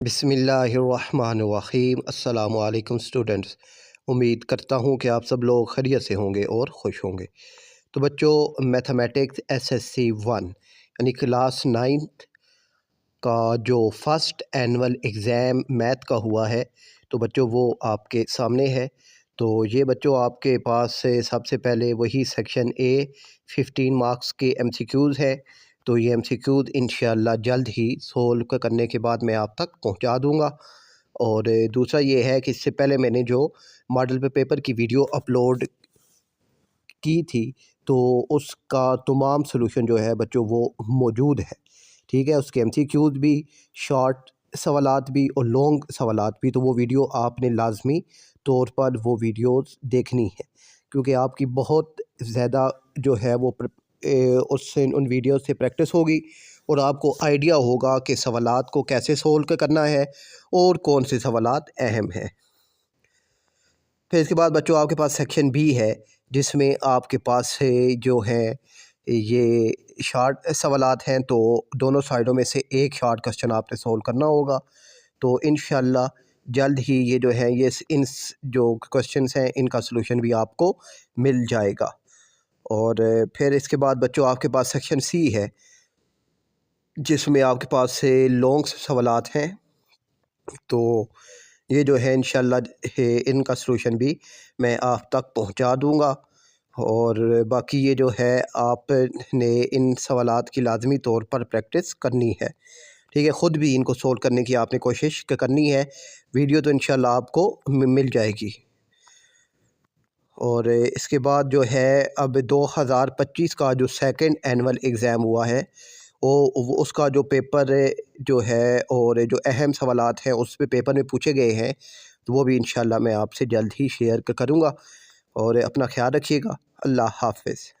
بسم اللہ الرحمن الرحیم۔ السلام علیکم اسٹوڈنٹس، امید کرتا ہوں کہ آپ سب لوگ خیریت سے ہوں گے اور خوش ہوں گے۔ تو بچوں، میتھمیٹکس SSC 1 یعنی کلاس 9 کا جو فرسٹ اینول ایگزام میتھ کا ہوا ہے، تو بچوں وہ آپ کے سامنے ہے۔ تو یہ بچوں آپ کے پاس سے سب سے پہلے وہی سیکشن A 15 مارکس کے MCQs ہے۔ تو یہ MCQs انشاءاللہ جلد ہی سولو کرنے کے بعد میں آپ تک پہنچا دوں گا۔ اور دوسرا یہ ہے کہ اس سے پہلے میں نے جو ماڈل پیپر کی ویڈیو اپلوڈ کی تھی، تو اس کا تمام سلوشن جو ہے بچوں وہ موجود ہے، ٹھیک ہے۔ اس کے MCQs بھی، شارٹ سوالات بھی اور لانگ سوالات بھی۔ تو وہ ویڈیو آپ نے لازمی طور پر وہ ویڈیوز دیکھنی ہے، کیونکہ آپ کی بہت زیادہ جو ہے وہ اس سے ان ویڈیوز سے پریکٹس ہوگی اور آپ کو آئیڈیا ہوگا کہ سوالات کو کیسے سولو کرنا ہے اور کون سے سوالات اہم ہیں۔ پھر اس کے بعد بچوں آپ کے پاس سیکشن B ہے، جس میں آپ کے پاس جو ہے یہ شارٹ سوالات ہیں۔ تو دونوں سائڈوں میں سے ایک شارٹ کوسچن آپ نے سولو کرنا ہوگا۔ تو انشاءاللہ جلد ہی یہ جو ہے ان جو کوسچنس ہیں ان کا سلوشن بھی آپ کو مل جائے گا۔ اور پھر اس کے بعد بچوں آپ کے پاس سیکشن C ہے، جس میں آپ کے پاس سے لانگ سوالات ہیں۔ تو یہ جو ہے انشاءاللہ ان کا سلوشن بھی میں آپ تک پہنچا دوں گا۔ اور باقی یہ جو ہے آپ نے ان سوالات کی لازمی طور پر پریکٹس کرنی ہے، ٹھیک ہے۔ خود بھی ان کو سولو کرنے کی آپ نے کوشش کرنی ہے۔ ویڈیو تو انشاءاللہ آپ کو مل جائے گی۔ اور اس کے بعد جو ہے اب 2025 کا جو سیکنڈ اینول ایگزام ہوا ہے، وہ اس کا جو پیپر جو ہے اور جو اہم سوالات ہیں اس پہ پیپر میں پوچھے گئے ہیں، تو وہ بھی انشاءاللہ میں آپ سے جلد ہی شیئر کروں گا۔ اور اپنا خیال رکھیے گا۔ اللہ حافظ۔